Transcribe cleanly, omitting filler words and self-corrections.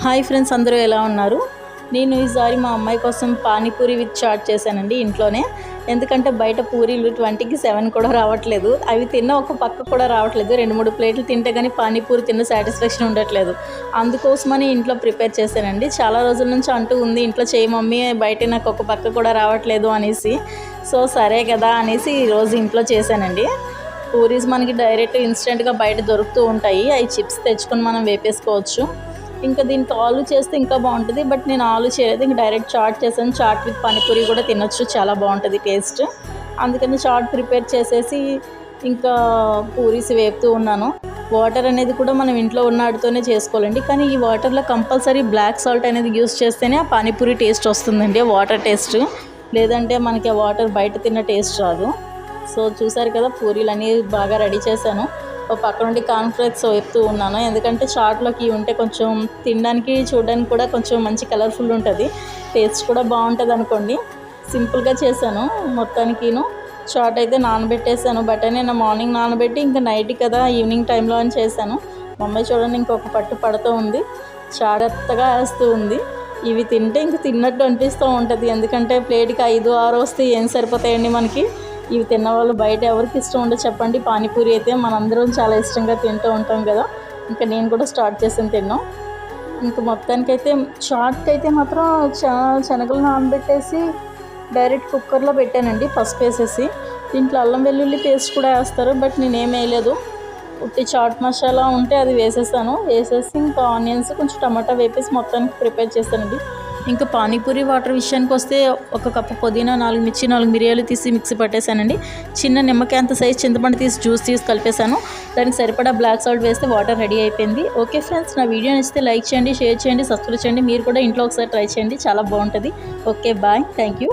Hi friends, అందరూ ఎలా ఉన్నారు? నేను ఈసారి మా అమ్మాయి కోసం పానీపూరి విత్ చాట్ చేశానండి ఇంట్లోనే. ఎందుకంటే బయట పూరీలు 20కి 7 కూడా రావట్లేదు. అవి తిన్న ఒక పక్క కూడా రావట్లేదు. 2-3 ప్లేట్లు తింటే కానీ పానీపూరి తిన్న సాటిస్ఫాక్షన్ ఉండట్లేదు. అందుకోసమని ఇంట్లో ప్రిపేర్ చేశానండి. చాలా రోజుల నుంచి అంటూ ఉంది, ఇంట్లో చేయి మమ్మీ, బయట నాకు ఒక పక్క కూడా రావట్లేదు అనేసి. సో సరే కదా అనేసి ఈరోజు ఇంట్లో చేశానండి. పూరీస్ మనకి డైరెక్ట్ ఇన్స్టెంట్గా బయట దొరుకుతూ ఉంటాయి. అవి చిప్స్ తెచ్చుకొని మనం వేపేసుకోవచ్చు. ఇంకా దీనికి ఆలు చేస్తే ఇంకా బాగుంటుంది, బట్ నేను ఆలు చేయలేదు. ఇంకా డైరెక్ట్ చాట్ చేశాను. చాట్ విత్ పానీపూరి కూడా తినొచ్చు, చాలా బాగుంటుంది టేస్ట్. అందుకని చాట్ ప్రిపేర్ చేసేసి ఇంకా పూరీస్ వేపుతూ ఉన్నాను. వాటర్ అనేది కూడా మనం ఇంట్లో ఉన్న వాటితోనే చేసుకోవాలండి. కానీ ఈ వాటర్లో కంపల్సరీ బ్లాక్ సాల్ట్ అనేది యూస్ చేస్తేనే ఆ పానీపూరి టేస్ట్ వస్తుందండి, వాటర్ టేస్ట్. లేదంటే మనకి ఆ వాటర్ బయట తిన్న టేస్ట్ రాదు. సో చూసారు కదా, పూరీలు అన్నీ బాగా రెడీ చేశాను. ఒక పక్క నుండి కార్న్ఫ్లేక్స్ వేపుతూ ఉన్నాను. ఎందుకంటే చాట్లోకి ఉంటే కొంచెం తినడానికి చూడడానికి కూడా కొంచెం మంచి కలర్ఫుల్ ఉంటుంది, టేస్ట్ కూడా బాగుంటుంది అనుకోండి. సింపుల్గా చేశాను మొత్తానికిను. చాట్ అయితే నానబెట్టేసాను, బట్ నేను మార్నింగ్ నానబెట్టి ఇంకా నైట్ కదా ఈవినింగ్ టైంలో అని చేశాను. మమ్మీ చూడండి ఇంకొక పట్టు పడుతూ ఉంది, చాడత్తగా వేస్తూ ఉంది. ఇవి తింటే ఇంక తిన్నట్టు అనిపిస్తూ ఉంటుంది. ఎందుకంటే ప్లేట్కి 5-6 వస్తే ఏం సరిపోతాయండి మనకి. ఇవి తిన్న వాళ్ళు బయట ఎవరికి ఇష్టం ఉండదు చెప్పండి. పానీపూరి అయితే మనందరం చాలా ఇష్టంగా తింటూ ఉంటాం కదా. ఇంకా నేను కూడా స్టార్ట్ చేసాను తిన్నాం. ఇంకా మొత్తానికైతే చాట్కి అయితే మాత్రం శనగలు నానబెట్టేసి డైరెక్ట్ కుక్కర్లో పెట్టానండి, పసుపు వేసేసి. దీంట్లో అల్లం వెల్లుల్లి పేస్ట్ కూడా వేస్తారు, బట్ నేనేం వేయలేదు. ఉట్టి చాట్ మసాలా ఉంటే అది వేసేసి ఇంకా ఆనియన్స్ కొంచెం టమాటా వేపేసి మొత్తానికి ప్రిపేర్ చేశానండి. ఇంకా పానీపూరి వాటర్ విషయానికి వస్తే 1 కప్పు పుదీనా, 4 మిర్చి, 4 మిరియాలు తీసి మిక్సీ పట్టేశానండి. చిన్న నిమ్మకాయ అంత సైజ్ చింతపండు తీసి జ్యూస్ తీసి కలిపేశాను. దానికి సరిపడా బ్లాక్ సాల్ట్ వేస్తే వాటర్ రెడీ అయిపోయింది. ఓకే ఫ్రెండ్స్, నా వీడియో నచ్చితే లైక్ చేయండి, షేర్ చేయండి, సబ్స్క్రైబ్ చేయండి. మీరు కూడా ఇంట్లో ఒకసారి ట్రై చేయండి, చాలా బాగుంటుంది. Okay bye, thank you.